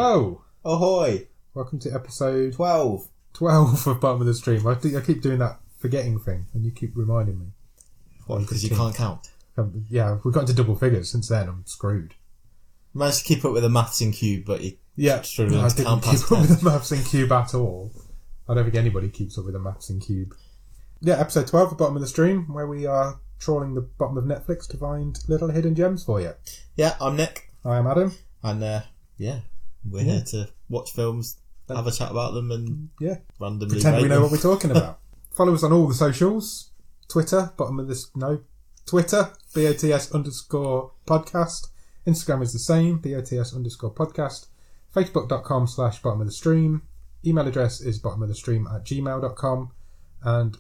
Hello. Ahoy. Welcome to episode 12 of Bottom of the Stream. I keep doing that forgetting thing, and you keep reminding me. What, because you can't count? Yeah, we've got into double figures since then. I'm screwed. You managed to keep up with the maths in cube, but you struggling I to didn't count keep past up 10. with the maths in cube at all. I don't think anybody keeps up with the maths in cube. Yeah, episode 12 of Bottom of the Stream, where we are trawling the bottom of Netflix to find little hidden gems for you. Yeah, I'm Nick. I am Adam. And we're here to watch films, have a chat about them, and randomly pretend we know them. what we're talking about. Follow us on all the socials. Twitter, Twitter, BOTS_podcast. Instagram is the same, BOTS_podcast. Facebook.com/bottom of the stream. Email address is bottomofthestream@gmail.com. And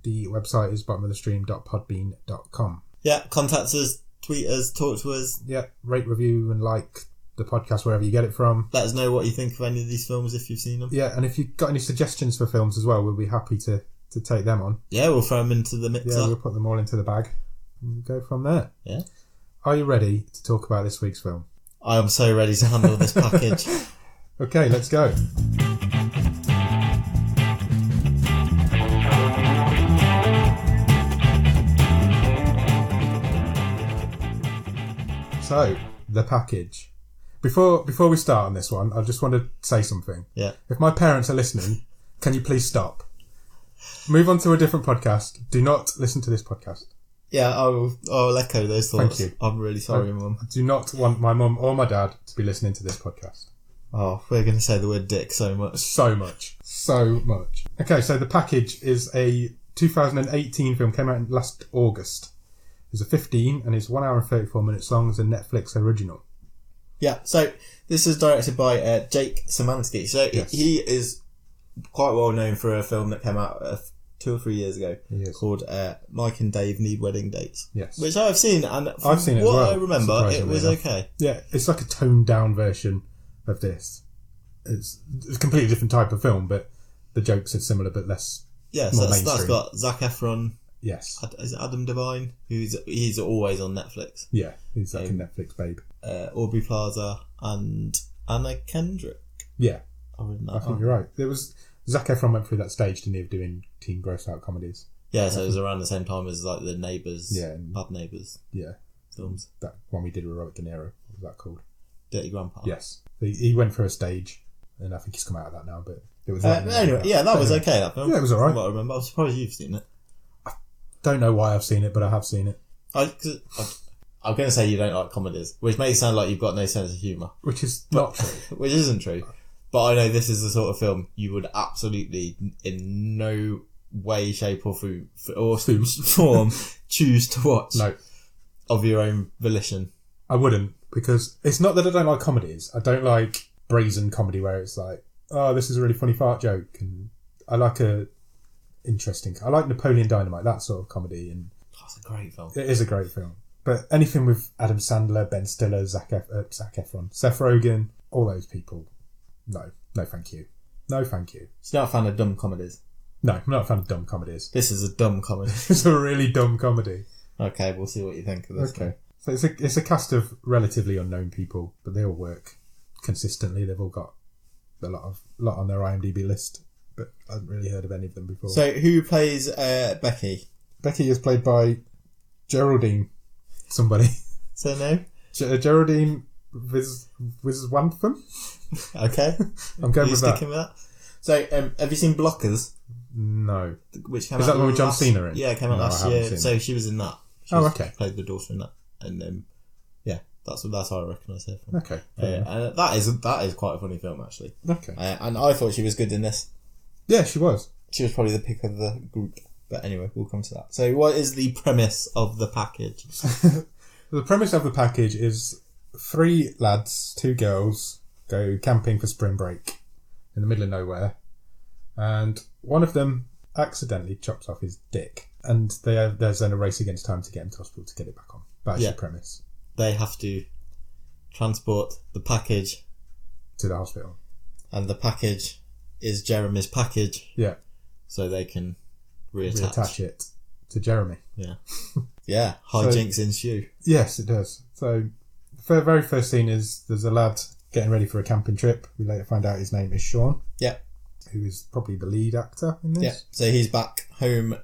the website is bottomofthestream.podbean.com. Yeah, contact us, tweet us, talk to us. Yeah, rate, review, and like the podcast wherever you get it from. Let us know what you think of any of these films if you've seen them. Yeah, and if you've got any suggestions for films as well, we'll be happy to take them on. Yeah, we'll throw them into the mixer. Yeah, we'll put them all into the bag and go from there. Yeah. Are you ready to talk about this week's film? I am so ready to handle this package. Okay, let's go. So, the package. Before we start on this one, I just want to say something. Yeah. If my parents are listening, can you please stop? Move on to a different podcast. Do not listen to this podcast. Yeah, I'll echo those thoughts. Thank you. I'm really sorry, Mum. I do not want my mum or my dad to be listening to this podcast. Oh, we're going to say the word dick so much. So much. Okay, so The Package is a 2018 film, came out last August. It's a 15 and it's 1 hour and 34 minutes long. It's a Netflix original. Yeah, so this is directed by Jake Szymanski. So yes. He is quite well known for a film that came out 2 or 3 years ago called Mike and Dave Need Wedding Dates. Yes. Which I've seen, and I've seen it what as well, I remember, it was enough. okay. Yeah, it's like a toned down version of this. It's a completely different type of film, but the jokes are similar but less. Yeah, more so that's mainstream. got Zac Efron. Yes. Is it Adam Devine? He's always on Netflix. Yeah, he's like a Netflix babe. Aubrey Plaza and Anna Kendrick. Yeah, I think you're right. There was Zac Efron went through that stage, didn't he, of doing teen gross out comedies. Yeah, so it was around the same time as like the Neighbours, Bad Neighbours. Yeah, films. That one we did with Robert De Niro. What was that called? Dirty Grandpa. Yes, he went through a stage, and I think he's come out of that now. But it was anyway. Yeah, that was okay. That film. Yeah, it was alright. From what I remember. I'm surprised you've seen it. Don't know why I've seen it, but I have seen it. I'm going to say you don't like comedies, which may sound like you've got no sense of humour. Which is not true. Which isn't true. But I know this is the sort of film you would absolutely, in no way, shape or form, choose to watch. No. Of your own volition. I wouldn't, because it's not that I don't like comedies. I don't like brazen comedy where it's like, oh, this is a really funny fart joke. And I like I like Napoleon Dynamite, that sort of comedy. And that's a great film. It is a great film. But anything with Adam Sandler, Ben Stiller, Zac Efron, Seth Rogen, all those people, no thank you. No thank you. So you're not a fan of dumb comedies? No, I'm not a fan of dumb comedies. This is a dumb comedy. It's a really dumb comedy. Okay, we'll see what you think of this. Okay. So it's a cast of relatively unknown people, but they all work consistently. They've all got a lot on their IMDb list, but I haven't really heard of any of them before. So who plays Becky? Becky is played by Geraldine somebody. So no? Geraldine Viswanathan? Okay. I'm going with that. Sticking with that. So have you seen Blockers? No. Which came is out that the one with John Cena in? Yeah, it came out last year. So she was in that. Okay. Played the daughter in that, and that's how I recognise her from. Okay. And that is quite a funny film actually. Okay. And I thought she was good in this. Yeah, she was. She was probably the pick of the group. But anyway, we'll come to that. So what is the premise of the package? The premise of the package is 3 lads, 2 girls go camping for spring break in the middle of nowhere, and one of them accidentally chops off his dick, and there's then a race against time to get him to hospital to get it back on. That's the premise. They have to transport the package to the hospital, and the package is Jeremy's package. Yeah. So they can reattach it to Jeremy. Yeah. Yeah, hijinks ensue. Yes, it does. So the very first scene is there's a lad getting ready for a camping trip. We later find out his name is Sean. Yeah. Who is probably the lead actor in this. Yeah. So he's back home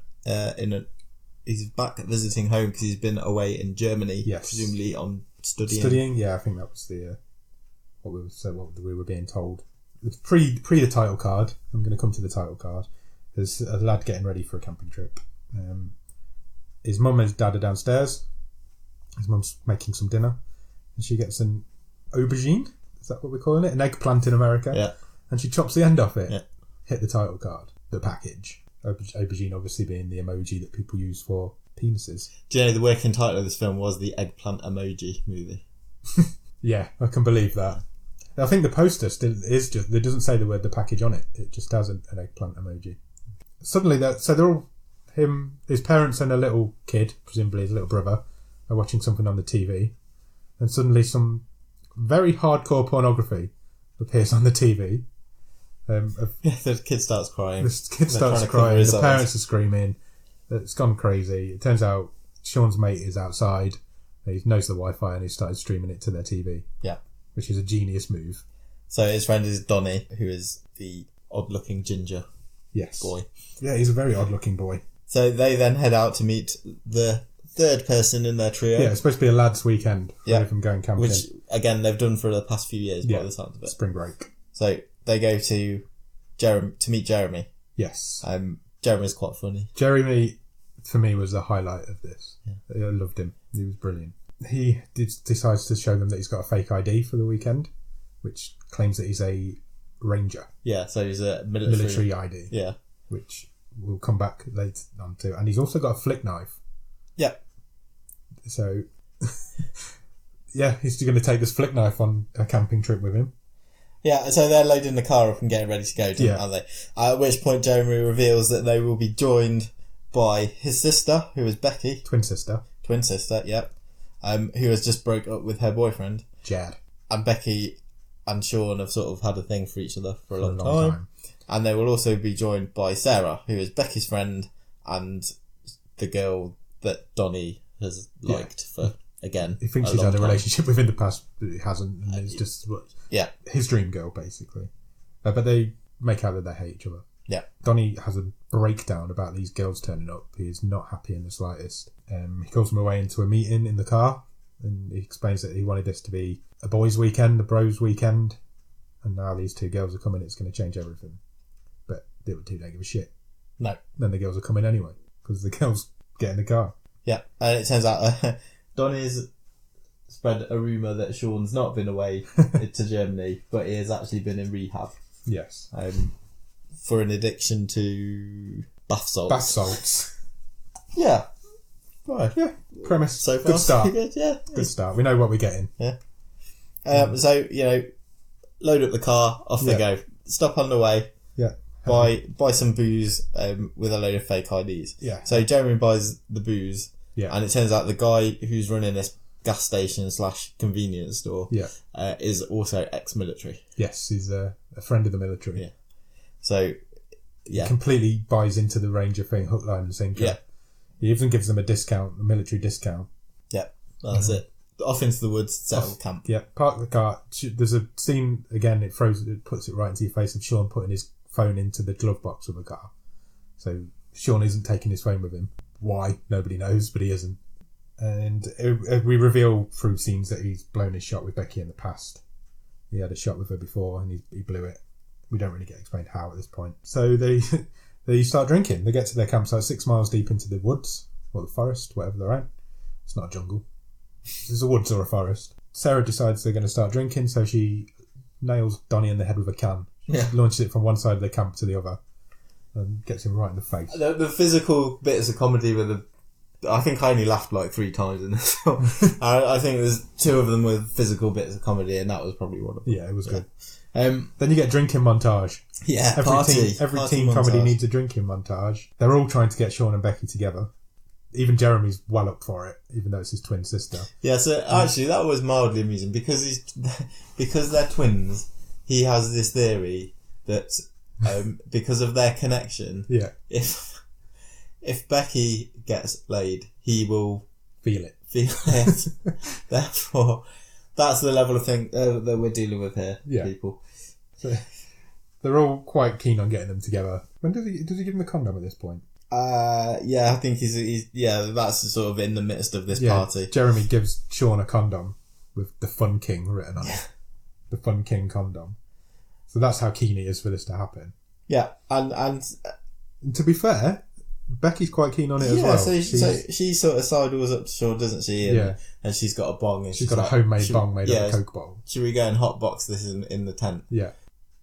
he's back visiting home because he's been away in Germany. Yes. Presumably on studying. Studying, yeah, I think that was the what we were being told. It's pre the title card. I'm going to come to the title card. There's a lad getting ready for a camping trip. His mum and his dad are downstairs. His mum's making some dinner, and she gets an aubergine. Is that what we're calling it? An eggplant in America. Yeah. And she chops the end off it. Yeah. Hit the title card. The package. Aubergine obviously being the emoji that people use for penises. Do you know the working title of this film was the Eggplant Emoji Movie? Yeah, I can believe that. I think the poster still is just, it doesn't say the word the package on it. It just has an eggplant emoji. Suddenly, they're all, his parents and a little kid, presumably his little brother, are watching something on the TV. And suddenly some very hardcore pornography appears on the TV. The kid starts crying. The kid starts crying. The parents are screaming. It's gone crazy. It turns out Sean's mate is outside. He knows the Wi-Fi and he started streaming it to their TV. Yeah. Which is a genius move. So his friend is Donny, who is the odd-looking ginger boy. Yeah, he's a very odd-looking boy. So they then head out to meet the third person in their trio. Yeah, it's supposed to be a lads' weekend. Yeah. From going camping. Which, again, they've done for the past few years by the sound of it. Spring break. So they go to meet Jeremy. Yes. Jeremy's quite funny. Jeremy, for me, was the highlight of this. Yeah. I loved him. He was brilliant. He decides to show them that he's got a fake ID for the weekend, which claims that he's a ranger. Yeah, so he's a military ID. Yeah. Which we'll come back later on to. And he's also got a flick knife. Yeah. So, yeah, he's going to take this flick knife on a camping trip with him. Yeah, so they're loading the car up and getting ready to go, aren't they? At which point Jeremy reveals that they will be joined by his sister, who is Becky. Twin sister, yep. Who has just broke up with her boyfriend. Jad. And Becky and Sean have sort of had a thing for each other for a long time. And they will also be joined by Sarah, who is Becky's friend and the girl that Donny has liked for, again, he thinks he's had a relationship with in the past, but he hasn't. And it's just his dream girl, basically. But they make out that they hate each other. Yeah. Donny has a breakdown about these girls turning up. He is not happy in the slightest. He calls them away into a meeting in the car, and he explains that he wanted this to be a boys' weekend, a bros' weekend, and now these two girls are coming, it's going to change everything. But the other two don't give a shit. No. Then the girls are coming anyway, because the girls get in the car. Yeah, and it turns out Donny's spread a rumour that Sean's not been away to Germany, but he has actually been in rehab. Yes. For an addiction to bath salts. Bath salts. Yeah. Right. Yeah. Premise. So far, good start. Good, yeah. Good start. We know what we're getting. Yeah. So, load up the car, off they go. Stop on the way. Yeah. Buy some booze with a load of fake IDs. Yeah. So Jeremy buys the booze. Yeah. And it turns out the guy who's running this gas station / convenience store is also ex-military. Yes, he's a friend of the military. Yeah. So, he completely buys into the Ranger thing, hook, line and sinker. Yeah. He even gives them a discount, a military discount. Yeah, that's it. Off into the woods, settle camp. Yeah, park the car. There's a scene, again, it puts it right into your face of Sean putting his phone into the glove box of the car. So Sean isn't taking his phone with him. Why? Nobody knows, but he isn't. And we reveal through scenes that he's blown his shot with Becky in the past. He had a shot with her before and he blew it. We don't really get explained how at this point. So they start drinking. They get to their campsite 6 miles deep into the woods, or the forest, whatever they're at. It's not a jungle. It's a woods or a forest. Sarah decides they're going to start drinking, so she nails Donny in the head with a can. Yeah. Launches it from one side of the camp to the other and gets him right in the face. The physical bits of comedy with I think I only laughed like 3 times in this film. I think there's 2 of them with physical bits of comedy, and that was probably one of them. Yeah, it was good. Then you get drinking montage. Yeah, every teen comedy needs a drinking montage. They're all trying to get Sean and Becky together. Even Jeremy's well up for it, even though it's his twin sister. Yeah, so actually that was mildly amusing because they're twins. He has this theory that because of their connection, if Becky gets laid, he will feel it. Therefore, That's the level of thing that we're dealing with here, people. So they're all quite keen on getting them together. When does he give him the condom at this point? I think he's that's sort of in the midst of this party. Jeremy gives Sean a condom with the Fun King written on it. The Fun King condom. So that's how keen he is for this to happen. Yeah, and to be fair, Becky's quite keen on it as well. So she sort of sidles up to Sean, doesn't she? And she's got a bong. And she's got a homemade bong made of a Coke bottle. Should we go and hotbox this in the tent? Yeah.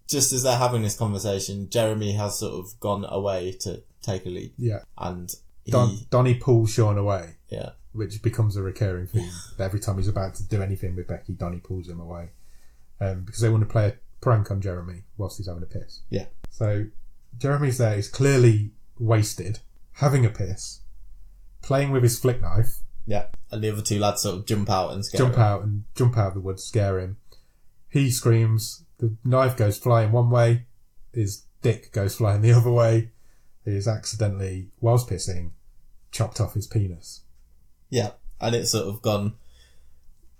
Just as they're having this conversation, Jeremy has sort of gone away to take a leak. Yeah. And Donnie pulls Sean away. Yeah. Which becomes a recurring theme. Every time he's about to do anything with Becky, Donnie pulls him away. Because they want to play a prank on Jeremy whilst he's having a piss. Yeah. So Jeremy's there, he's clearly wasted, having a piss, playing with his flick knife. Yeah. And the other two lads sort of jump out jump out of the woods, scare him. He screams, the knife goes flying one way, his dick goes flying the other way. He is accidentally, whilst pissing, chopped off his penis. Yeah. And it's sort of gone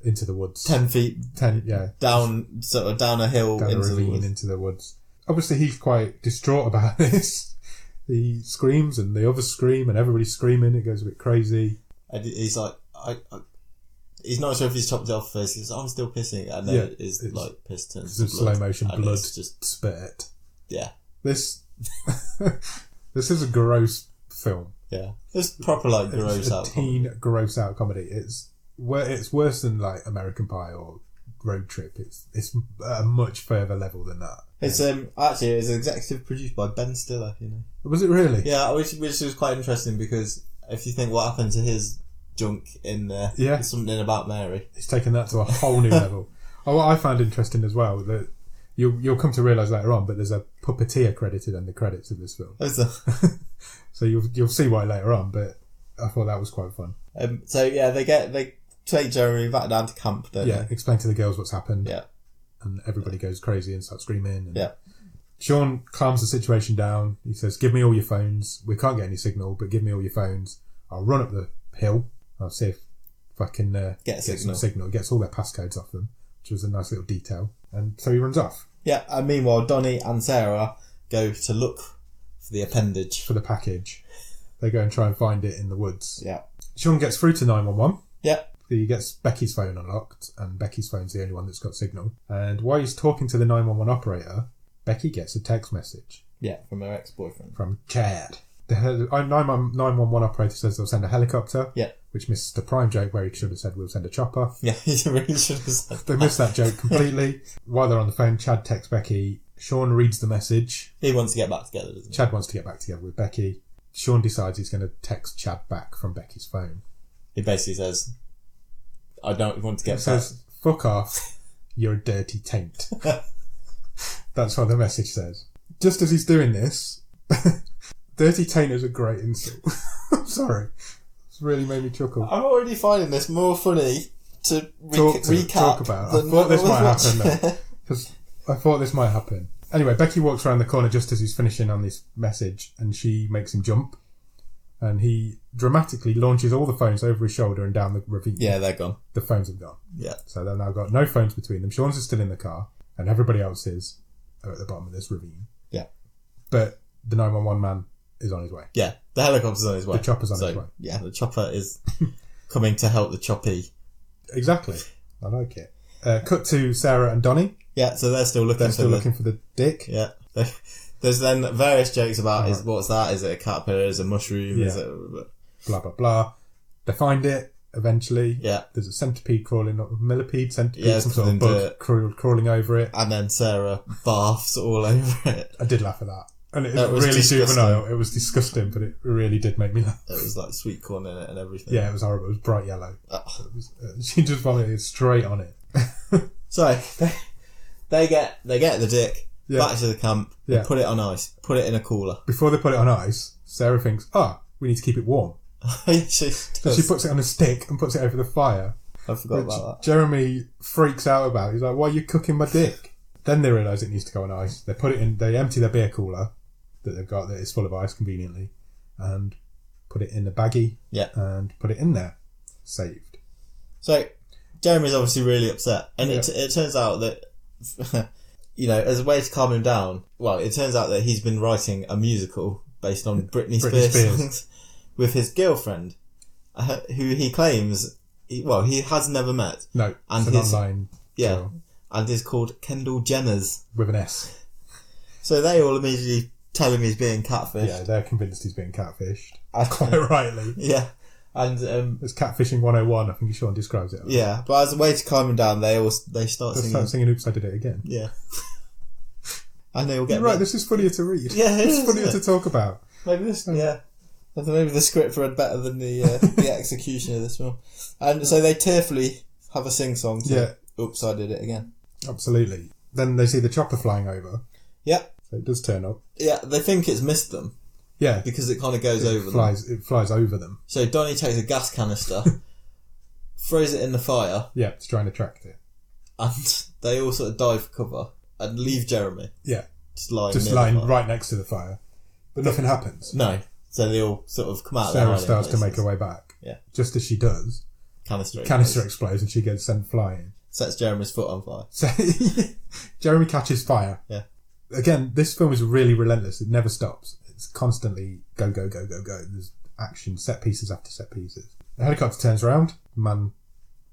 into the woods. 10 feet down a hill down into a ravine into the woods. Obviously he's quite distraught about this. He screams and the others scream and everybody's screaming. It goes a bit crazy. And he's like, he's not sure if he's chopped it off first. He says, I'm still pissing. And then it's like piss turns to blood. Slow motion blood just spit. Yeah. This is a gross film. Yeah. It's proper like gross out. It's a teen gross out comedy. It's worse than like American Pie or Road Trip. It's a much further level than that. It's actually it's executive produced by Ben Stiller, you know. Was it really? Yeah, which was quite interesting because if you think what happened to his junk in there, there's something about Mary. He's taken that to a whole new level. What I found interesting as well, that you'll come to realise later on, but there's a puppeteer credited on the credits of this film. So you'll see why later on, but I thought that was quite fun. They take Jeremy back down to camp, don't they? Explain to the girls what's happened. Yeah. And everybody goes crazy and starts screaming. And Sean calms the situation down. He says, give me all your phones. We can't get any signal, but give me all your phones. I'll run up the hill. I'll see if I can get some signal. He gets all their passcodes off them, which was a nice little detail. And so he runs off. Yeah, and meanwhile, Donnie and Sarah go to look for the appendage. For the package. They go and try and find it in the woods. Yeah. Sean gets through to 911. Yeah. He gets Becky's phone unlocked, and Becky's phone's the only one that's got signal. And while he's talking to the 911 operator, Becky gets a text message. Yeah, from her ex-boyfriend. From Chad. The 911 operator says they'll send a helicopter. Yeah. Which missed the prime joke where he should have said we'll send a chopper. Yeah, he really should have said They missed that joke completely. While they're on the phone, Chad texts Becky. Sean reads the message. He wants to get back together, doesn't he? Chad wants to get back together with Becky. Sean decides he's going to text Chad back from Becky's phone. He basically says, I don't want to get back. He says, fuck off, you're a dirty taint. That's what the message says. Just as he's doing this, dirty taint is a great insult. I'm sorry. It's really made me chuckle. I'm already finding this more funny to recap. Talk about. I thought this might happen though. Because I thought this might happen. Anyway, Becky walks around the corner just as he's finishing on this message and she makes him jump. And he dramatically launches all the phones over his shoulder and down the ravine. Yeah, they're gone. The phones have gone. Yeah. So they've now got no phones between them. Sean's is still in the car and everybody else's are at the bottom of this ravine. Yeah. But the 911 man is on his way. Yeah, the helicopter's on his way. The chopper's on his way. Yeah, the chopper is coming to help the choppy. Exactly. I like it. Cut to Sarah and Donnie. Yeah, so they're still looking for the dick. Yeah. There's then various jokes about what's that? Is it a caterpillar? Is it a mushroom? Yeah. Is it blah blah blah? They find it eventually. Yeah. There's a centipede crawling, not a millipede, centipede, yeah, some sort of bug crawling over it. And then Sarah barfs all over it. I did laugh at that. And it was really juvenile. It was disgusting, but it really did make me laugh. It was like sweet corn in it and everything. Yeah, it was horrible. It was bright yellow. She just vomited straight on it. So they get the dick back to the camp. They put it on ice. Put it in a cooler. Before they put it on ice, Sarah thinks, we need to keep it warm. So she puts it on a stick and puts it over the fire. I forgot about that. Jeremy freaks out about it. He's like, why are you cooking my dick? Then they realise it needs to go on ice. They put it in. They empty their beer cooler that they've got that is full of ice conveniently, and put it in the baggie. Yeah. And put it in there. Saved. So Jeremy's obviously really upset. And it turns out that, you know, as a way to calm him down, well, it turns out that he's been writing a musical based on Britney Spears songs with his girlfriend, who he claims, he has never met. No, and it's an online girl. And is called Kendall Jenner's. With an S. So they all immediately tell him he's being catfished. Yeah, they're convinced he's being catfished. Quite rightly. Yeah. And it's catfishing 101, I think Sean describes it. Yeah, but as a way to calm him down, they start singing Oops, I Did It Again. Yeah. And they all get... You're right, this is funnier to read. Yeah, it's funnier to talk about. Maybe this... Yeah. Maybe the script read better than the execution of this film. And so they tearfully have a sing-song to Oops, I Did It Again. Absolutely. Then they see the chopper flying over. Yeah. So it does turn up. Yeah, they think it's missed them. Yeah. Because it kind of goes over them. It flies over them. So Donnie takes a gas canister, throws it in the fire. Yeah, to try and attract it. And they all sort of dive for cover and leave Jeremy. Yeah. Just lying right next to the fire. But nothing happens. No. So they all sort of come out. Sarah starts to make her way back. Yeah. Just as she does, canister explodes and she gets sent flying. Sets Jeremy's foot on fire. So Jeremy catches fire. Yeah. Again, this film is really relentless. It never stops. It's constantly go, go, go, go, go. There's action, set pieces after set pieces. The helicopter turns around. Man,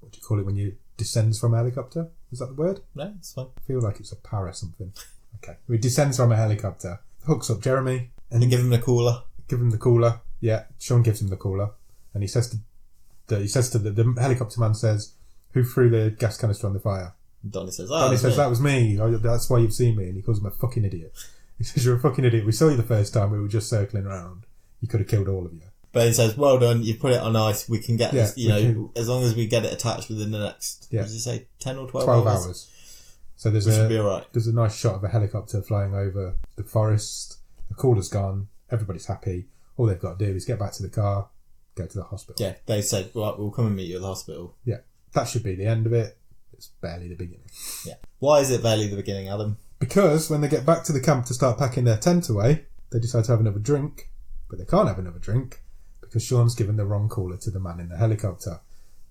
what do you call it when you descends from a helicopter? Is that the word? No, it's fine. I feel like it's a para something. Okay. He descends from a helicopter, hooks up Jeremy. And give him the cooler. Yeah, Sean gives him the cooler. And he says to the helicopter man says, who threw the gas canister on the fire? Donnie says, that was me. That's why you've seen me. And he calls him a fucking idiot. He says, you're a fucking idiot. We saw you the first time. We were just circling around. You could have killed all of you. But he says, well done. You put it on ice. We can get this, as long as we get it attached within the next, what did you say, 10 or 12 hours? So we should be all right. There's a nice shot of a helicopter flying over the forest. The cooler's gone. Everybody's happy. All they've got to do is get back to the car, go to the hospital. Yeah, they said, right, we'll come and meet you at the hospital. Yeah, that should be the end of it. It's barely the beginning. Yeah. Why is it barely the beginning, Adam? Because when they get back to the camp to start packing their tent away, they decide to have another drink, but they can't have another drink because Sean's given the wrong cooler to the man in the helicopter.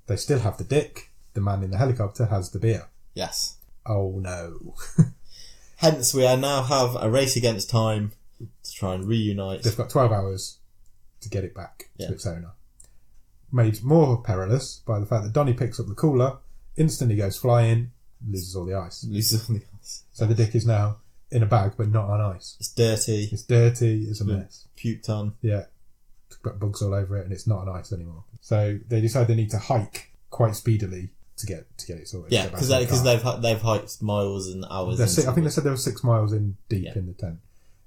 They still have the dick. The man in the helicopter has the beer. Yes. Oh no. Hence, we now have a race against time to try and reunite. They've got 12 hours to get it back to its owner. Made more perilous by the fact that Donnie picks up the cooler, instantly goes flying, loses all the ice. So the dick is now in a bag, but not on ice. It's dirty. It's a mess. Puked on. Yeah. Got bugs all over it, and it's not on ice anymore. So they decide they need to hike quite speedily to get it sorted. Yeah, because they've hiked miles and hours. I think they said they were 6 miles in deep in the tent.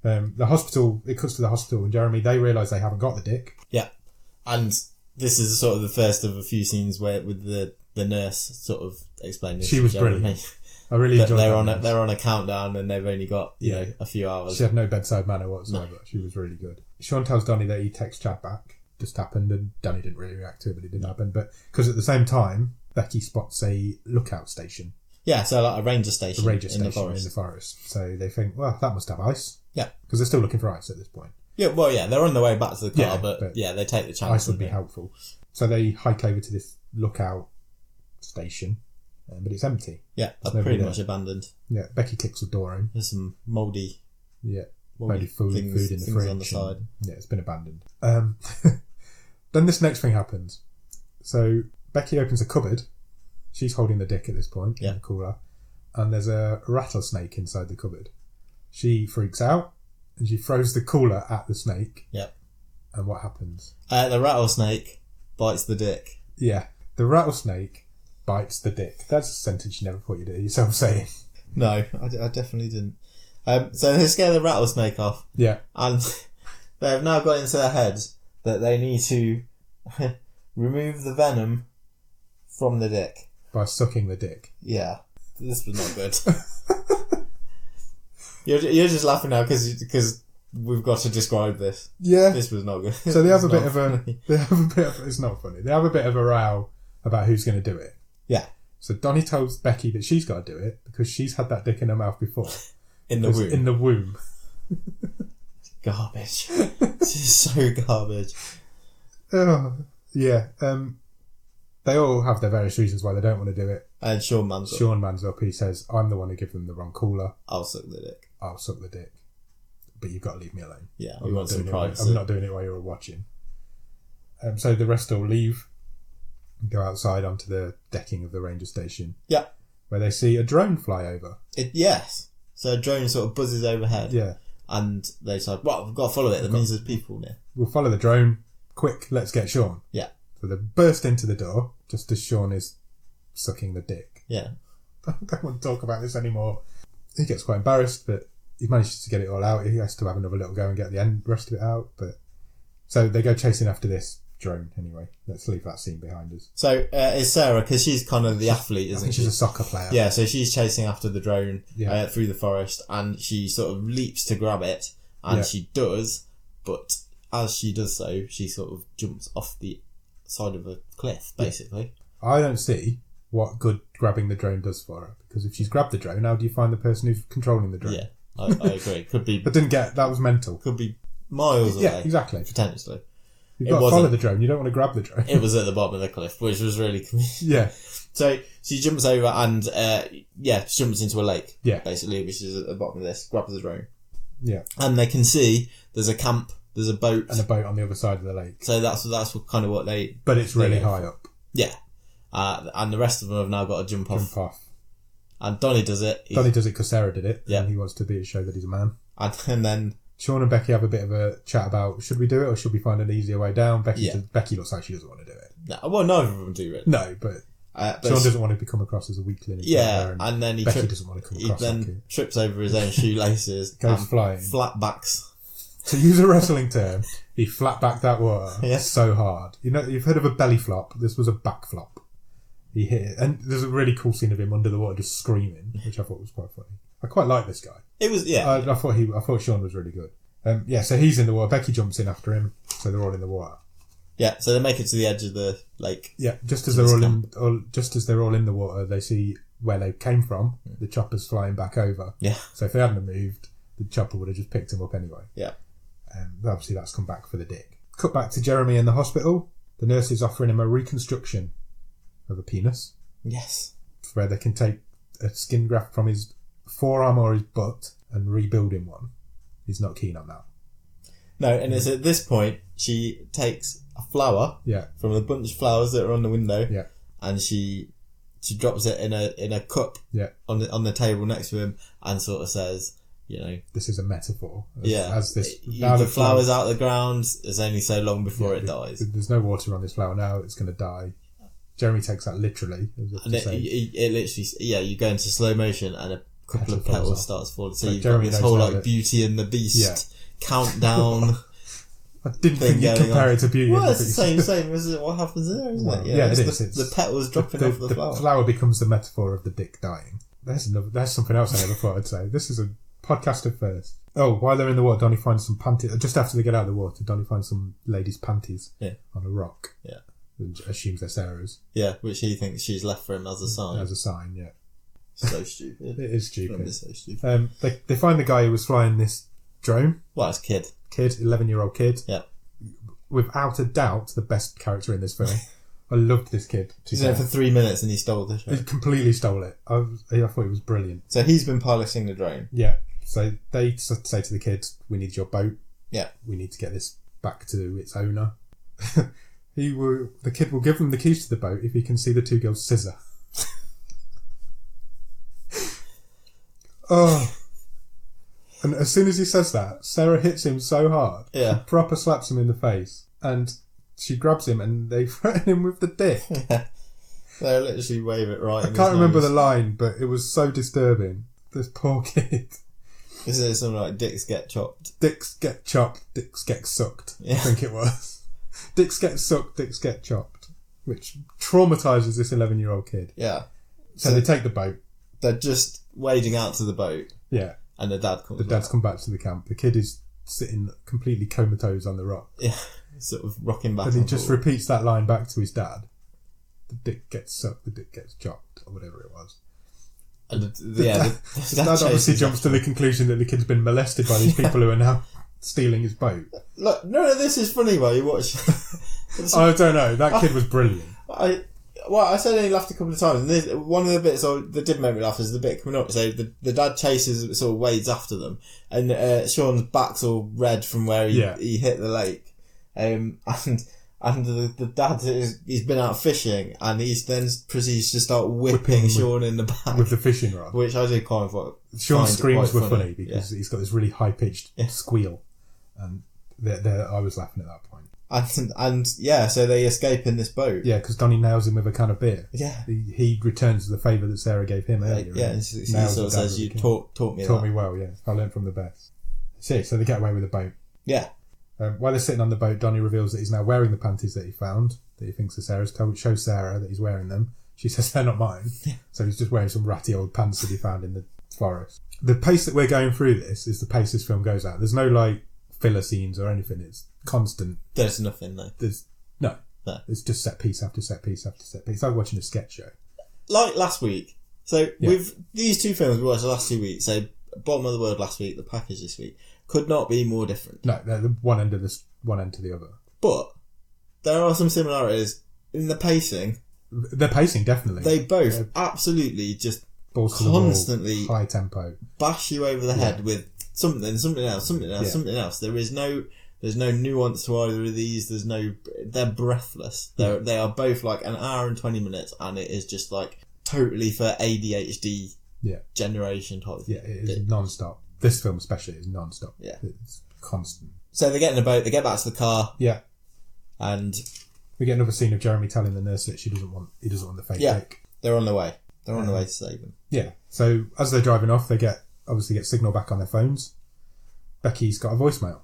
The hospital, it cuts to the hospital, and Jeremy, they realise they haven't got the dick. Yeah. And this is sort of the first of a few scenes where with the nurse sort of explaining. She was brilliant. I really enjoyed that. They're on a countdown and they've only got a few hours. She had no bedside manner whatsoever. No. She was really good. Sean tells Donnie that he texts Chad back. Just happened, and Donnie didn't really react to it, but it didn't happen. But because at the same time, Becky spots a lookout station. Yeah, so like a ranger station. In the forest. So they think, well, that must have ice. Yeah. Because they're still looking for ice at this point. Yeah, well, yeah, they're on their way back to the car, but they take the chance. Ice would be helpful. So they hike over to this lookout station, but it's empty. Yeah, pretty much abandoned. Yeah, Becky kicks the door in. There's some mouldy food in the fridge on the side. Yeah, it's been abandoned. Then this next thing happens. So Becky opens a cupboard. She's holding the dick at this point in the cooler, and there's a rattlesnake inside the cupboard. She freaks out and she throws the cooler at the snake. Yep. And what happens? The rattlesnake bites the dick. Yeah, the rattlesnake bites the dick. That's a sentence you never thought you'd hear yourself saying. No, I definitely didn't. So they scare the rattlesnake off. Yeah. And they have now got into their heads that they need to remove the venom from the dick. By sucking the dick. Yeah. This was not good. You're just laughing now because we've got to describe this. Yeah. This was not good. So they have a bit of it's not funny. They have a bit of a row about who's going to do it. Yeah. So Donnie tells Becky that she's got to do it because she's had that dick in her mouth before. In the womb. They all have their various reasons why they don't want to do it. And Sean mans up. Sean mans up. He says, I'm the one who gave them the wrong cooler. I'll suck the dick. I'll suck the dick. But you've got to leave me alone. Yeah, I'm not doing it while you're all watching. So the rest all leave and go outside onto the decking of the ranger station. Yeah. Where they see a drone fly over. Yes. So a drone sort of buzzes overhead. Yeah. And they decide, well, we've got to follow it. That means there's people near. We'll follow the drone. Quick, let's get Sean. Yeah. So they burst into the door just as Sean is sucking the dick. Yeah. I don't want to talk about this anymore. He gets quite embarrassed, but he manages to get it all out. He has to have another little go and get the rest of it out. But so they go chasing after this drone anyway. Let's leave that scene behind us. So it's Sarah, because she's kind of the athlete, isn't she? She's a soccer player. Yeah, so she's chasing after the drone through the forest, and she sort of leaps to grab it, and she does, but as she does so, she sort of jumps off the side of a cliff, basically. I don't see what good grabbing the drone does for her, because if she's grabbed the drone, how do you find the person who's controlling the drone? Yeah, I agree. Could be... that was mental. Could be miles away. Yeah, exactly. Potentially. You've got to follow the drone. You don't want to grab the drone. It was at the bottom of the cliff, which was really convenient. Yeah. So she jumps over and, jumps into a lake. Yeah. Basically, which is at the bottom of this. Grabs the drone. Yeah. And they can see there's a camp, there's a boat. And a boat on the other side of the lake. So that's kind of what they... But it's really high up. Yeah. And the rest of them have now got to jump off. And Donnie does it. Donnie does it because Sarah did it. Yeah. And he wants to show that he's a man. And then... Sean and Becky have a bit of a chat about, should we do it or should we find an easier way down? Becky looks like she doesn't want to do it. No, well, neither of them do, really. No, but Sean doesn't want to become across as a weakling. Yeah, and then Becky doesn't want to come across. He then trips over his own shoelaces. Goes flying. Flatbacks. To use a wrestling term, he flatbacked that water so hard. You know, you've heard of a belly flop. This was a back flop. He hit it. And there's a really cool scene of him under the water just screaming, which I thought was quite funny. I quite like this guy. It was, I thought Sean was really good. So he's in the water. Becky jumps in after him. So they're all in the water. Yeah, so they make it to the edge of the lake. Yeah, just as they're all in the water, they see where they came from. The chopper's flying back over. Yeah. So if they hadn't moved, the chopper would have just picked him up anyway. Yeah. Obviously that's come back for the dick. Cut back to Jeremy in the hospital. The nurse is offering him a reconstruction of a penis. Yes. Where they can take a skin graft from his forearm or his butt and rebuild him one. He's not keen on that. No, and it's at this point she takes a flower from the bunch of flowers that are on the window, and she drops it in a cup on the table next to him, and sort of says, you know, this is a metaphor. The flower's out of the ground. It's only so long before it dies. There's no water on this flower now. It's going to die. Jeremy takes that literally. And it literally, you go into slow motion and a couple of petals starts falling. So you've got this whole Beauty and the Beast countdown. I didn't think you'd compare it to Beauty and the Beast. It's the same as what happens there, isn't it? Yeah, it is. The petals dropping off the flower. The flower becomes the metaphor of the dick dying. There's something else I never thought I'd say. This is a podcast at first. Oh, while they're in the water, Donnie finds some panties. Just after they get out of the water, Donnie finds some ladies' panties on a rock. Yeah. And assumes they're Sarah's. Yeah, which he thinks she's left for him as a sign. As a sign, yeah. So stupid. It is stupid. It's so stupid. They find the guy who was flying this drone. Well, it's a kid. 11-year-old kid. Yeah. Without a doubt, the best character in this film. I loved this kid. He's there for 3 minutes and he stole the show. He completely stole it. I thought it was brilliant. So he's been piloting the drone. Yeah. So they say to the kid, we need your boat. Yeah. We need to get this back to its owner. The kid will give him the keys to the boat if he can see the two girls scissor. Oh. And as soon as he says that, Sarah hits him so hard. Yeah. She proper slaps him in the face. And she grabs him and they threaten him with the dick. Yeah. They literally wave it right in his can't remember nose. the line, but it was so disturbing. This poor kid. Isn't it something like dicks get chopped? Dicks get chopped, dicks get sucked. Yeah. I think it was. Dicks get sucked, dicks get chopped. Which traumatises this 11-year-old kid. Yeah. So they take the boat. They're just wading out to the boat. Yeah. And the dad comes dad's come back to the camp. The kid is sitting completely comatose on the rock. Yeah. Sort of rocking back. And he just repeats that line back to his dad. The dick gets sucked, the dick gets chopped, or whatever it was. And the dad obviously jumps to the conclusion that the kid's been molested by these people who are now stealing his boat. Look, no, this is funny while you watch. I don't know. That kid was brilliant. Well, I said I only laughed a couple of times, and one of the bits that did make me laugh is the bit coming up. So the dad chases, sort of wades after them, and Sean's back's all red from where he hit the lake, and the dad he's been out fishing, and he's then proceeds to start whipping Sean in the back with the fishing rod, which I did kind of Sean's screams were funny because he's got this really high pitched squeal, and I was laughing at that point. And so they escape in this boat. Yeah, because Donnie nails him with a can of beer. Yeah. He returns the favour that Sarah gave him earlier. Yeah, and he sort of says, you taught me well, yeah. I learned from the best. So they get away with the boat. Yeah. While they're sitting on the boat, Donnie reveals that he's now wearing the panties that he found, that he thinks are Sarah's. Shows Sarah that he's wearing them. She says they're not mine. Yeah. So he's just wearing some ratty old pants that he found in the forest. The pace that we're going through this is the pace this film goes at. There's no, filler scenes or anything. It's constant. There's nothing though. No. It's just set piece after set piece after set piece. It's like watching a sketch show. Like last week. So with these two films we watched the last 2 weeks, so Bottom of the World last week, The Package this week, could not be more different. No, they're the one end to the other. But there are some similarities in the pacing. The pacing, definitely. They both absolutely just constantly high tempo bash you over the head with something else. There's no nuance to either of these. They're breathless. They are both like an hour and 20 minutes, and it is just like totally for ADHD generation type thing. Yeah, it is non-stop. This film especially is non-stop. Yeah. It's constant. So they get in a boat, they get back to the car. Yeah. And we get another scene of Jeremy telling the nurse that he doesn't want the fake dick. They're on the way. They're on the way to save him. Yeah. So as they're driving off, they obviously get signal back on their phones. Becky's got a voicemail.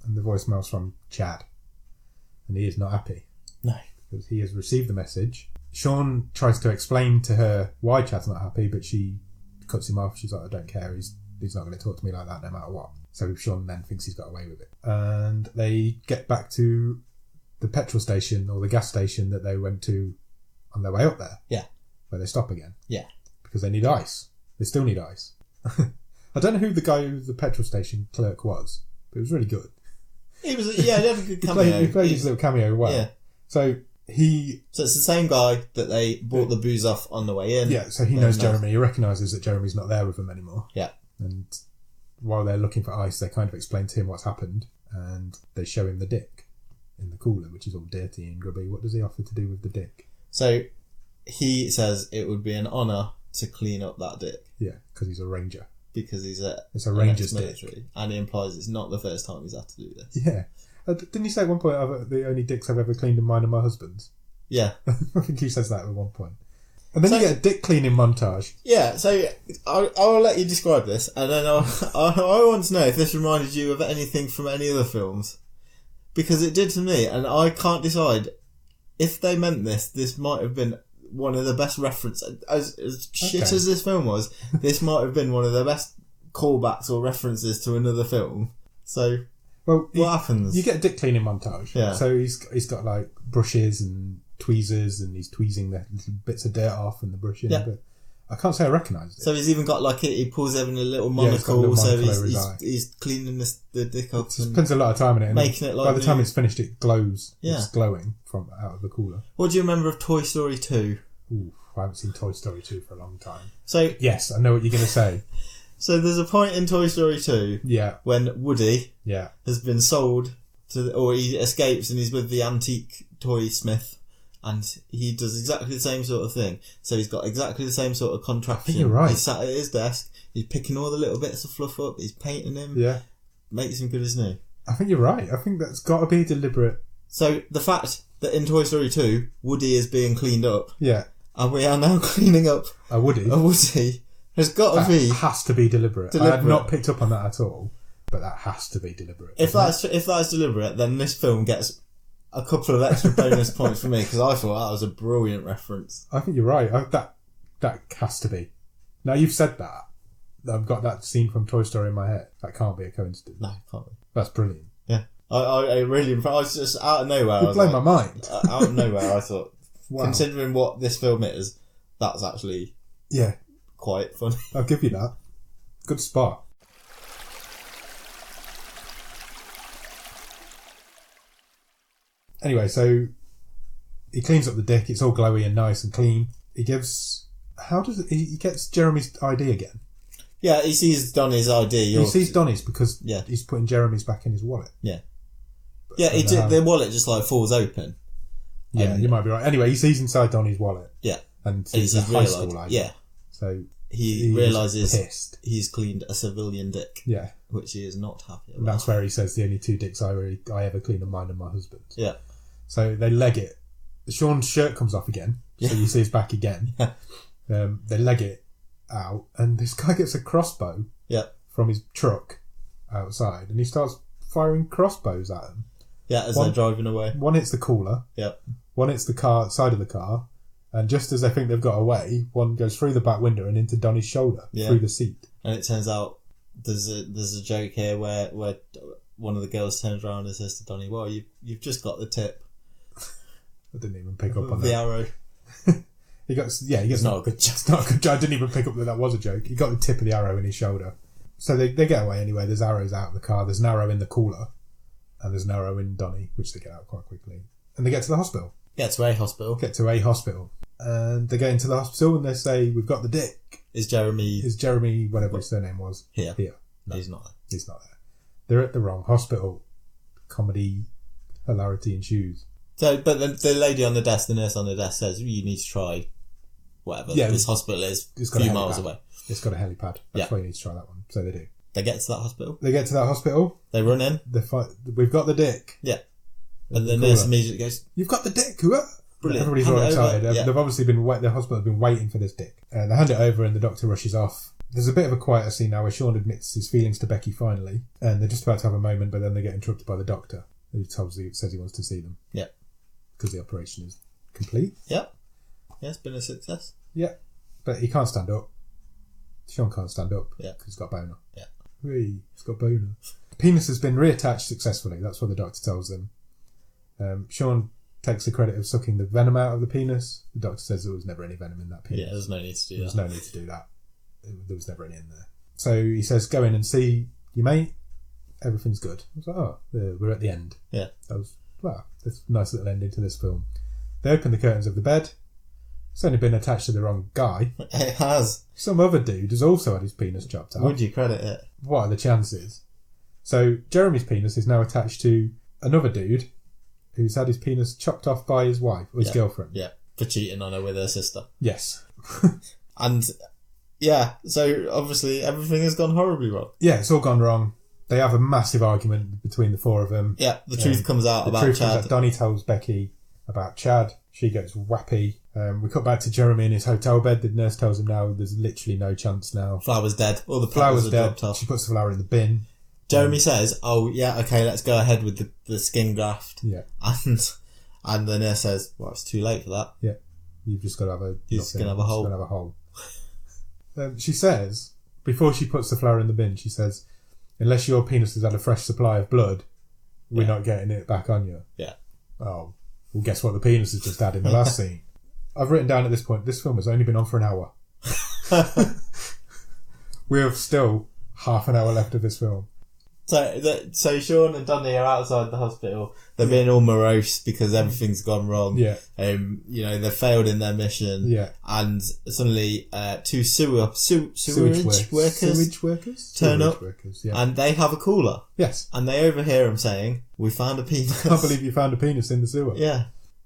And the voicemail's from Chad. And he is not happy. No. Because he has received the message. Sean tries to explain to her why Chad's not happy, but she cuts him off. She's like, I don't care. He's not going to talk to me like that no matter what. So Sean then thinks he's got away with it. And they get back to the petrol station or the gas station that they went to on their way up there. Yeah. Where they stop again. Yeah. Because they need ice. They still need ice. I don't know who the guy who the petrol station clerk was, but it was really good. He had a good cameo. he played his little cameo well. Yeah. So it's the same guy that they bought the booze off on the way in. Yeah, so he knows Jeremy. He recognises that Jeremy's not there with them anymore. Yeah. And while they're looking for ice, they kind of explain to him what's happened, and they show him the dick in the cooler, which is all dirty and grubby. What does he offer to do with the dick? So he says it would be an honour to clean up that dick. Yeah, because he's a ranger. Because it's a ranger's dick. And he implies it's not the first time he's had to do this. Yeah. Didn't you say at one point, the only dicks I've ever cleaned in mine are my husband's? Yeah. I think he says that at one point. And then you get a dick cleaning montage. Yeah, so I'll let you describe this, and then I want to know if this reminded you of anything from any other films. Because it did to me, and I can't decide if they meant this might have been one of the best references. As shit as this film was, this might have been one of the best callbacks or references to another film. So, what happens? You get a dick cleaning montage. Yeah. So he's got like brushes and tweezers, and he's tweezing the little bits of dirt off and the brushing. Yeah. But I can't say I recognised it. So he's even got he pulls in a little monocle, he's cleaning the dick off. He spends a lot of time in it. Making it like by the time it's finished, it glows. Yeah. It's glowing from out of the cooler. What do you remember of Toy Story 2? Ooh, I haven't seen Toy Story 2 for a long time. So yes, I know what you're going to say. So there's a point in Toy Story 2 when Woody has been sold or he escapes and he's with the antique toy smith, and he does exactly the same sort of thing. So he's got exactly the same sort of contraption. I think you're right. He's sat at his desk, he's picking all the little bits of fluff up, he's painting him, makes him good as new. I think you're right. I think that's got to be deliberate. So the fact that in Toy Story 2, Woody is being cleaned up, and we are now cleaning up a Woody, has got to be... That has to be deliberate. I had not picked up on that at all, but that has to be deliberate. If that's deliberate, then this film gets a couple of extra bonus points for me, because I thought that was a brilliant reference. I think you're right. That has to be. Now you've said that, I've got that scene from Toy Story in my head. That can't be a coincidence. No, it can't be. That's brilliant. Yeah. I really... I was just out of nowhere. You blown my mind. Out of nowhere, I thought, considering what this film is, that's actually... Yeah. Quite funny. I'll give you that. Good spot. Anyway, so He cleans up the dick. It's all glowy and nice and clean. He gets Jeremy's ID again. Yeah, he sees Donnie's ID. He sees Donnie's because he's putting Jeremy's back in his wallet. Yeah. The wallet just like falls open. Yeah, you might be right. Anyway, he sees inside Donnie's wallet. Yeah. And he's a high school ID. Yeah. So he realises he's cleaned a civilian dick. Yeah. Which he is not happy about. And that's where he says the only 2 dicks I ever clean are mine and my husband's. Yeah. So they leg it. Sean's shirt comes off again. So you see his back again. They leg it out, and this guy gets a crossbow from his truck outside, and he starts firing crossbows at them. Yeah, as they're driving away. One hits the cooler. Yeah. One hits the side of the car, and just as they think they've got away, one goes through the back window and into Donnie's shoulder, through the seat. And it turns out there's a joke here where one of the girls turns around and says to Donnie, "Well, you've just got the tip." I didn't even pick up on the that. arrow. He gets not a good joke. It's not a good joke. I didn't even pick up that was a joke. He got the tip of the arrow in his shoulder. So they get away anyway. There's arrows out of the car. There's an arrow in the cooler. And there's an arrow in Donnie, which they get out quite quickly. And they get to the hospital. Get to a hospital. And they get into the hospital and they say, "We've got the dick." Is Jeremy, whatever his surname was, here? No, he's not there. They're at the wrong hospital. Comedy, hilarity ensues. So, but the lady on the desk, the nurse on the desk says, "You need to try whatever this hospital is a few miles away." It's got a helipad. That's why you need to try that one. So they do. They get to that hospital. They run in. They fight. "We've got the dick." Yeah. And the nurse immediately goes, "You've got the dick." Brilliant. Everybody's all excited. They've obviously the hospital have been waiting for this dick. And they hand it over and the doctor rushes off. There's a bit of a quieter scene now where Sean admits his feelings to Becky finally. And they're just about to have a moment, but then they get interrupted by the doctor. Who says he wants to see them. Yeah. Because the operation is complete. Yeah. Yeah, it's been a success. Yeah. But he can't stand up. Sean can't stand up. Yeah. Because he's got a boner. Yeah. He's got a boner. The penis has been reattached successfully. That's what the doctor tells them. Sean takes the credit of sucking the venom out of the penis. The doctor says there was never any venom in that penis. Yeah, there's no need to do that. There's no need to do that. There was never any in there. So he says, "Go in and see your mate. Everything's good." I was like, we're at the end. Yeah. That's a nice little ending to this film. They open the curtains of the bed. It's only been attached to the wrong guy. It has. Some other dude has also had his penis chopped off. Would you credit it? What are the chances? So Jeremy's penis is now attached to another dude who's had his penis chopped off by his wife or his girlfriend. Yeah, for cheating on her with her sister. Yes. And so obviously everything has gone horribly wrong. Yeah, it's all gone wrong. They have a massive argument between the four of them. Yeah, the truth comes out about Chad. Donnie tells Becky about Chad. She gets wappy. We cut back to Jeremy in his hotel bed. The nurse tells him now there's literally no chance now. Flower's dead. All the flower's are dead. dropped off. She puts the flower in the bin. Jeremy says, "Oh yeah, okay, let's go ahead with the skin graft." Yeah. And the nurse says, "Well, it's too late for that." Yeah. You've just got to have a... You're just going to have a hole. Just going to have a hole. She says, before she puts the flower in the bin, she says, "Unless your penis has had a fresh supply of blood, we're not getting it back on you." Yeah. Oh, well, guess what the penis has just had in the last scene? I've written down at this point, this film has only been on for an hour. We have still half an hour left of this film. So Sean and Donnie are outside the hospital. They're being all morose because everything's gone wrong. Yeah. They've failed in their mission. Yeah. And suddenly, two sewage workers turn up, and they have a cooler. Yes. And they overhear him saying, "We found a penis." I can't believe you found a penis in the sewer. Yeah.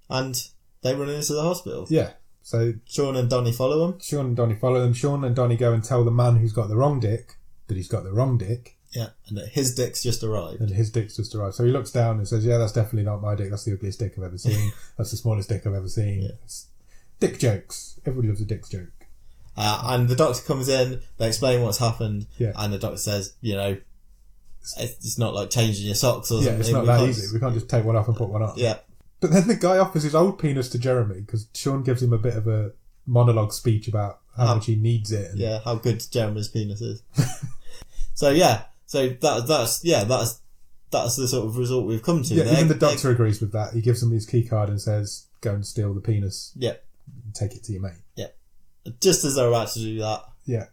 And they run into the hospital. Yeah. So Sean and Donnie follow them. Sean and Donnie go and tell the man who's got the wrong dick that he's got the wrong dick. Yeah, and that his dick's just arrived. So he looks down and says, "Yeah, that's definitely not my dick. That's the ugliest dick I've ever seen. That's the smallest dick I've ever seen." Yeah. It's dick jokes. Everybody loves a dick joke. And the doctor comes in, they explain what's happened, yeah. And the doctor says, it's not like changing your socks or something. Yeah, it's not that easy. We can't just take one off and put one on. Yeah. But then the guy offers his old penis to Jeremy because Sean gives him a bit of a monologue speech about how much he needs it. And how good Jeremy's penis is. So that's the sort of result we've come to. Yeah, even the doctor agrees with that. He gives him his key card and says, "Go and steal the penis. Yeah, and take it to your mate." Yeah, just as they're about to do that. Yeah.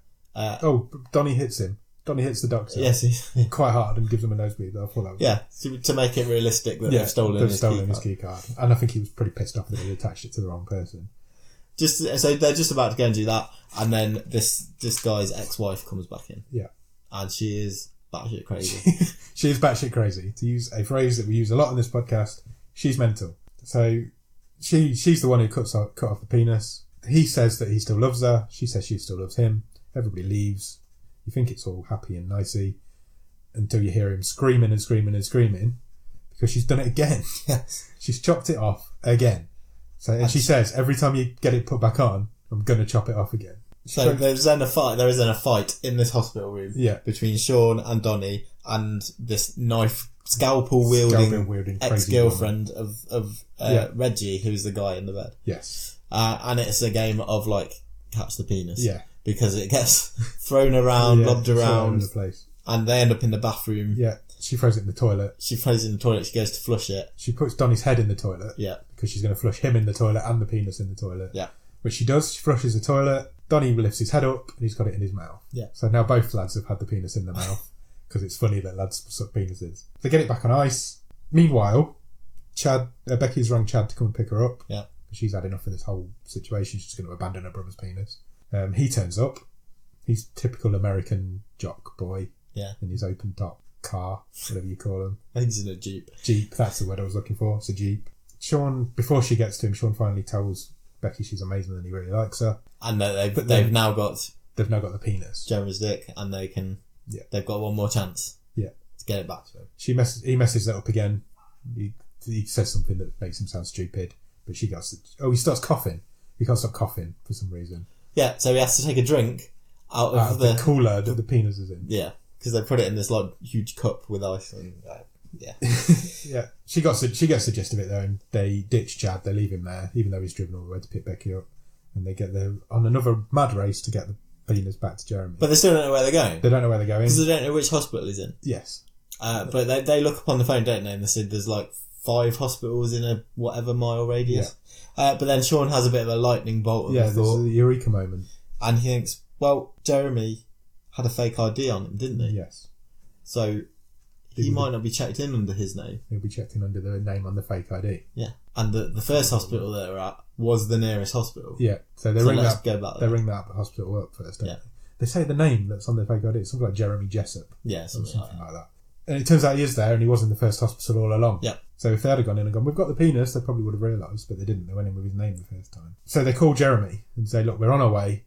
Donnie hits him. Donnie hits the doctor Yes, quite hard and gives him a nosebleed. I thought that was to make it realistic that they've stolen his key card. And I think he was pretty pissed off that he attached it to the wrong person. So they're just about to go and do that, and then this guy's ex-wife comes back in. Yeah. And she is batshit crazy. She is batshit crazy. To use a phrase that we use a lot on this podcast, she's mental. So she's the one who cut off the penis. He says that he still loves her. She says she still loves him. Everybody leaves. You think it's all happy and nicey until you hear him screaming and screaming and screaming because she's done it again. Yes. She's chopped it off again. So, and she says, every time you get it put back on, I'm going to chop it off again. So there is then a fight in this hospital room between Sean and Donnie and this scalpel wielding ex-girlfriend of Reggie, who's the guy in the bed. Yes. And it's a game of like catch the penis. Yeah. Because it gets thrown around, lobbed around, the place. And they end up in the bathroom. Yeah. She throws it in the toilet. She goes to flush it. She puts Donnie's head in the toilet. Yeah. Because she's going to flush him in the toilet and the penis in the toilet. Yeah. Which she does. She flushes the toilet. Donnie lifts his head up and he's got it in his mouth. Yeah. So now both lads have had the penis in their mouth because it's funny that lads suck penises. They get it back on ice. Meanwhile, Becky's rang Chad to come and pick her up. Yeah. She's had enough of this whole situation. She's going to abandon her brother's penis. He turns up. He's typical American jock boy. Yeah. In his open top car, whatever you call him. I think he's in a Jeep. Jeep, that's the word I was looking for. It's a Jeep. Sean, before she gets to him, Sean finally tells Becky she's amazing and he really likes her. And they've now got the penis. Jeremy's dick, and they've got one more chance. Yeah. To get it back to him. He messes that up again. He says something that makes him sound stupid, but he starts coughing. He can't stop coughing for some reason. Yeah, so he has to take a drink out of the cooler that the penis is in. Yeah, because they put it in this like huge cup with ice. And, yeah. Yeah. She gets the gist of it though, and they ditch Chad. They leave him there, even though he's driven all the way to pick Becky up, and they get there on another mad race to get the penis back to Jeremy. But they still don't know where they're going. They don't know where they're going because they don't know which hospital he's in. Yes. But they look up on the phone, don't they? And they said there's like 5 hospitals in a whatever mile radius. Yeah. But then Sean has a bit of a lightning bolt of a thought. There's a eureka moment. And he thinks, well, Jeremy had a fake ID on him, didn't he? Yes. So he might not be checked in under his name. He'll be checked in under the name on the fake ID. Yeah. And the first hospital they were at was the nearest hospital. Yeah. So they ring that the hospital up first, don't they? They say the name that's on the fake ID. It's something like Jeremy Jessup. Yeah, something like that. And it turns out he is there and he was in the first hospital all along. Yeah. So if they had gone in and gone, we've got the penis, they probably would have realised, but they didn't. They went in with his name the first time. So they call Jeremy and say, look, we're on our way.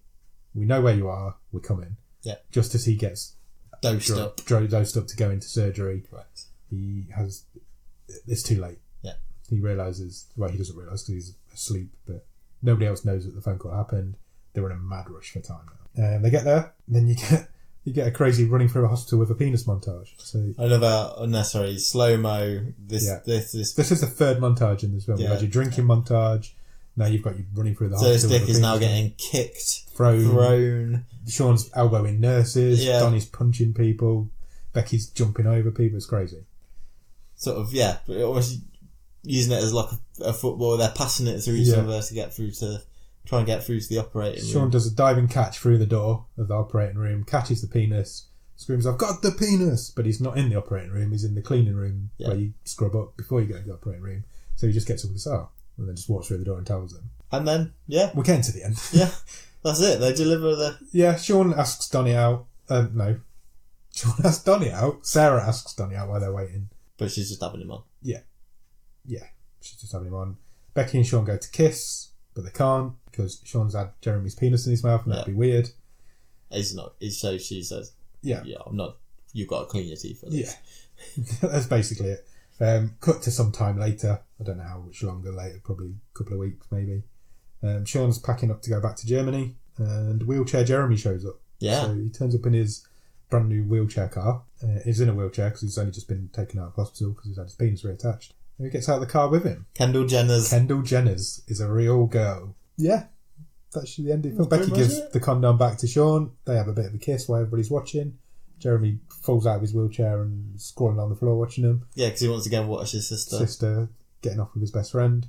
We know where you are. We're coming. Yeah. Just as he gets dosed up to go into surgery. Correct. It's too late. Yeah. He realises, well, he doesn't realise because he's asleep, but nobody else knows that the phone call happened. They were in a mad rush for time now. They get there, and then you get a crazy running through a hospital with a penis montage. So another unnecessary slow-mo. This is the third montage in this film. You've had your drinking montage. Now you've got you running through the hospital. So his dick is now getting kicked, thrown. Sean's elbowing nurses. Yeah. Donnie's punching people. Becky's jumping over people. It's crazy. Sort of, yeah. But almost using it as like a football. They're passing it through each other to try and get through to the operating room. Sean does a diving catch through the door of the operating room, catches the penis, screams, I've got the penis! But he's not in the operating room, he's in the cleaning room where you scrub up before you go to the operating room. So he just gets up and says, and then just walks through the door and tells them. And then, we're getting to the end. Yeah, that's it. They deliver the... Yeah, Sean asks Donnie out. No. Sean asks Donnie out. Sarah asks Donnie out while they're waiting. But she's just having him on. Yeah. Yeah, she's just having him on. Becky and Sean go to kiss, but they can't because Sean's had Jeremy's penis in his mouth and that'd be weird. He's not. So she says, yeah, I'm not. You've got to clean your teeth for this. Yeah. That's basically it. Cut to some time later. I don't know how much longer later, probably a couple of weeks maybe. Sean's packing up to go back to Germany and wheelchair Jeremy shows up. Yeah. So he turns up in his brand new wheelchair car. He's in a wheelchair because he's only just been taken out of hospital because he's had his penis reattached. And he gets out of the car with him. Kendall Jenner's is a real girl. Yeah. That's the end of the film. Becky gives the condom back to Sean. They have a bit of a kiss while everybody's watching. Jeremy falls out of his wheelchair and is scrawling on the floor watching him. Yeah, because he wants to go and watch his sister getting off with his best friend.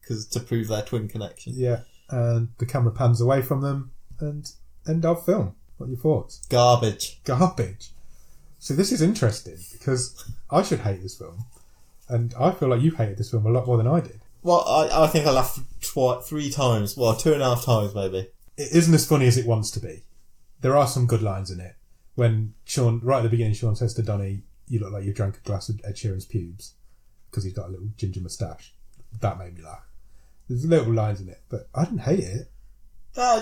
Because to prove their twin connection. Yeah, and the camera pans away from them and end of film. What are your thoughts? Garbage. So this is interesting because I should hate this film, and I feel like you hated this film a lot more than I did. Well, I think I laughed 3 times. Well, 2.5 times maybe. It isn't as funny as it wants to be. There are some good lines in it. When Sean, right at the beginning, Sean says to Donnie, "You look like you drank a glass of Ed Sheeran's pubes," because he's got a little ginger moustache. That made me laugh. There's little lines in it, but I didn't hate it. I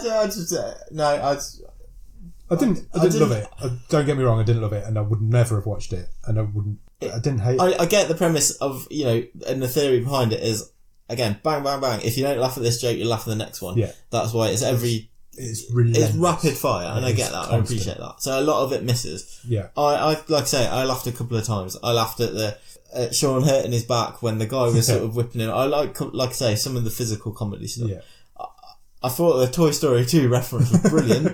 didn't love it. Don't get me wrong, I didn't love it, and I would never have watched it, and I didn't hate it. I get the premise of, and the theory behind it is, again, bang, bang, bang. If you don't laugh at this joke, you laugh at the next one. Yeah. That's why it's relentless. It's rapid fire, and I get that. Constant. I appreciate that. So a lot of it misses. Yeah. I like I say, I laughed a couple of times. I laughed at Sean hurting his back when the guy was sort of whipping him. I like I say, some of the physical comedy stuff. Yeah. I thought the Toy Story 2 reference was brilliant.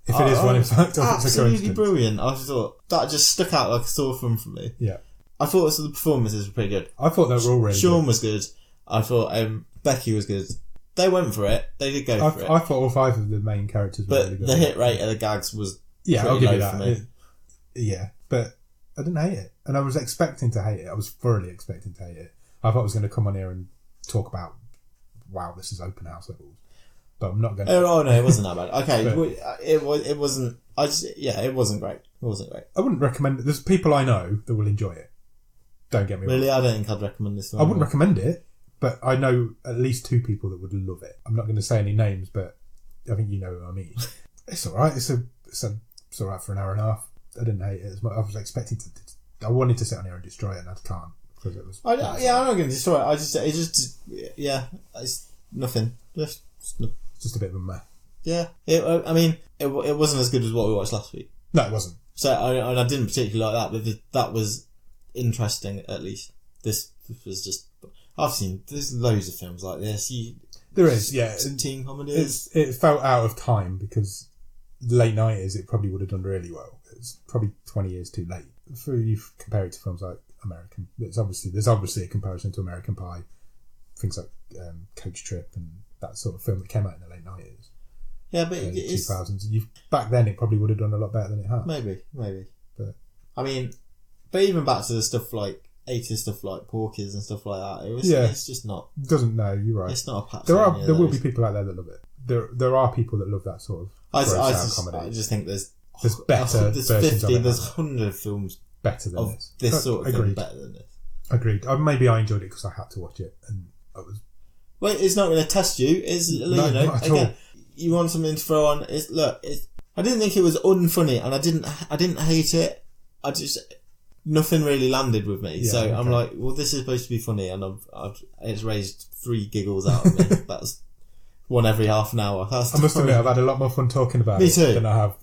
If it is one, in fact, absolutely brilliant. I thought that just stuck out like a sore thumb for me. Yeah. I thought the performances were pretty good. I thought they were all really Sean good. was good. I thought Becky was good. They went for it. They did go for it. I thought all 5 of the main characters were really good. But the hit rate of the gags was I'll give you that. For me. But I didn't hate it. And I was expecting to hate it. I was thoroughly expecting to hate it. I thought I was going to come on here and talk about, wow, this is open house levels. But I'm not going to. Oh no, it wasn't that bad. Okay, it wasn't. It wasn't great. It wasn't great. I wouldn't recommend it. There's people I know that will enjoy it. Don't get me wrong. Really, I don't think I'd recommend this one. I wouldn't recommend it, but I know at least 2 people that would love it. I'm not going to say any names, but I think you know what I mean. It's all right. It's all right for an hour and a half. I didn't hate it as much. I was expecting to. I wanted to sit on here and destroy it, and I can't because it was. I'm not going to destroy it. It's nothing. Just a bit of a meh. Yeah, it wasn't as good as what we watched last week. No, it wasn't. So I didn't particularly like that, but that was interesting at least. This was just. There's loads of films like this. There is, yeah. Some teen comedies. It felt out of time because late 90s it probably would have done really well. It's probably 20 years too late. If you compare it to films like American, there's obviously a comparison to American Pie, things like Coach Trip and that sort of film that came out in the late 90s. Yeah, but it's 2000s. Back then it probably would have done a lot better than it has. Maybe. But but even back to the stuff like 80s stuff like Porky's and stuff like that, it's just not. You're right. It's not a patch. There will be people out there that love it. There are people that love that sort of comedy. I just think there's better there's versions 50, of it. there's 100 films better than this sort of Agreed. thing better than this. Agreed. Maybe I enjoyed it because I had to watch it, and I was. Well, it's not going to test you. Not at all. You want something to throw on. I didn't think it was unfunny, and I didn't hate it. Nothing really landed with me. Yeah, so okay. I'm like, well, this is supposed to be funny, and it's raised 3 giggles out of me. That's one every half an hour. I must admit, I've had a lot more fun talking about it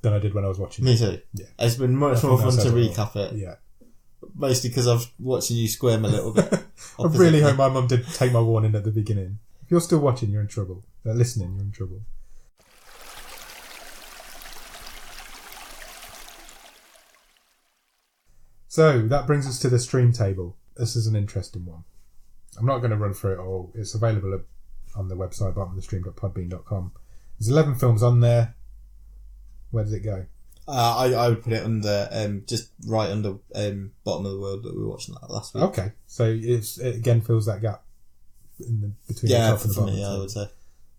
than I did when I was watching it. Me too. Yeah. It's been much more fun to recap it. Yeah. Mostly because I've watching you squirm a little bit. I really hope my mum did take my warning at the beginning. If you're still watching, you're in trouble. Listening, you're in trouble. So that brings us to the stream table. This is an interesting one. I'm not going to run through it all. It's available on the website bottomofthestream.podbean.com. There's 11 films on there. Where does it go? I would put it under just right under Bottom of the World that we were watching that last week. Okay, so it again fills that gap between the top and the bottom. Yeah, I would say.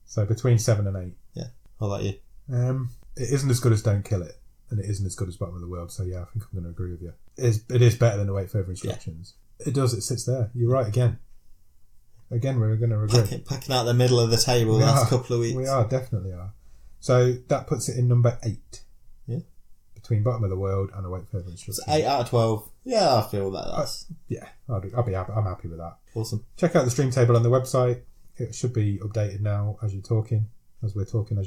So between 7 and 8. Yeah. How about you? It isn't as good as Don't Kill It, and it isn't as good as Bottom of the World. So yeah, I think I'm going to agree with you. It is better than Await Further Instructions. Yeah. It does. It sits there. You're right again. Again, we're going to regret. Packing out the middle of the table the last couple of weeks. We are, definitely are. So that puts it in number 8. Yeah. Between Bottom of the World and Await Further Instructions. So 8 out of 12. Yeah, I feel that's... I'll be happy. I'm happy with that. Awesome. Check out the stream table on the website. It should be updated now as we're talking, as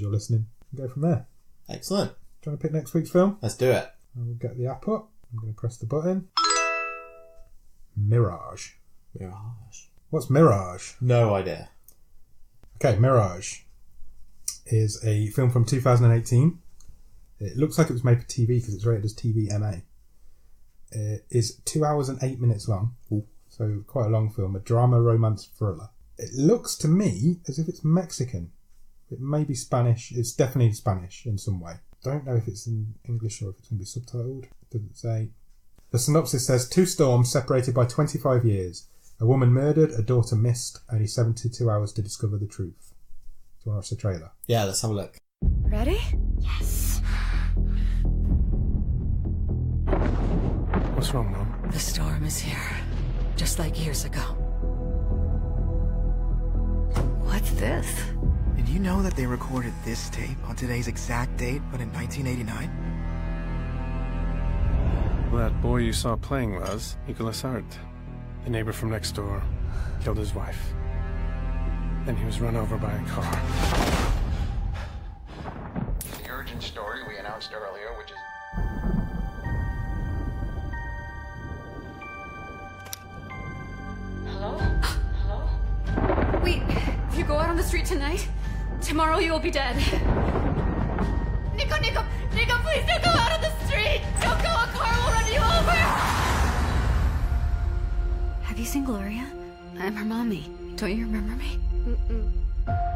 you're listening. We'll go from there. Excellent. Do you want to pick next week's film? Let's do it. I'll get the app up. I'm going to press the button. Mirage. What's Mirage? No idea. Okay, Mirage is a film from 2018. It looks like it was made for TV because it's rated as TVMA. It is 2 hours and 8 minutes long. Ooh. So quite a long film. A drama, romance, thriller. It looks to me as if it's Mexican. It may be Spanish. It's definitely Spanish in some way. don't know if it's in English or if it's going to be subtitled. It doesn't say. The synopsis says, 2 storms separated by 25 years. A woman murdered, a daughter missed, only 72 hours to discover the truth. Do you want to watch the trailer? Yeah, let's have a look. Ready? Yes. What's wrong, Mom? The storm is here, just like years ago. What's this? Did you know that they recorded this tape on today's exact date, but in 1989? That boy you saw playing was Nicholas Hart, the neighbor from next door. Killed his wife. Then he was run over by a car. The urgent story we announced earlier, which is... Hello? Hello? Wait, if you go out on the street tonight, tomorrow you will be dead. Nico, please don't go out on the street! Don't go, a car will run you over! Have you seen Gloria? I'm her mommy. Don't you remember me?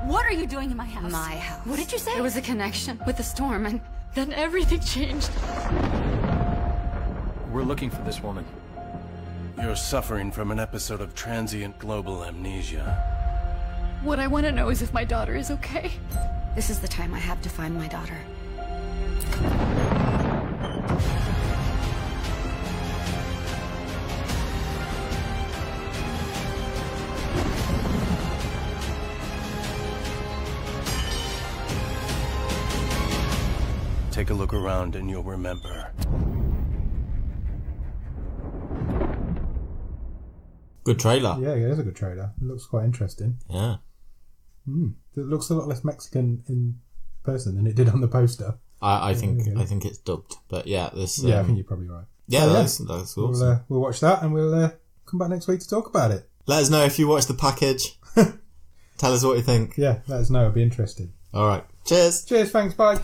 What are you doing in my house? My house. What did you say? There was a connection with the storm, and then everything changed. We're looking for this woman. You're suffering from an episode of transient global amnesia. What I want to know is if my daughter is okay. This is the time I have to find my daughter. Take a look around and you'll remember. Good trailer. Yeah, it is a good trailer. It looks quite interesting. Yeah. It looks a lot less Mexican in person than it did on the poster. I think it's dubbed, but yeah, this. Yeah, I think you're probably right. Yeah, So, that's awesome. We'll watch that and we'll come back next week to talk about it. Let us know if you watch the package. Tell us what you think. Yeah, let us know. It'll be interesting. All right. Cheers. Cheers. Thanks. Bye.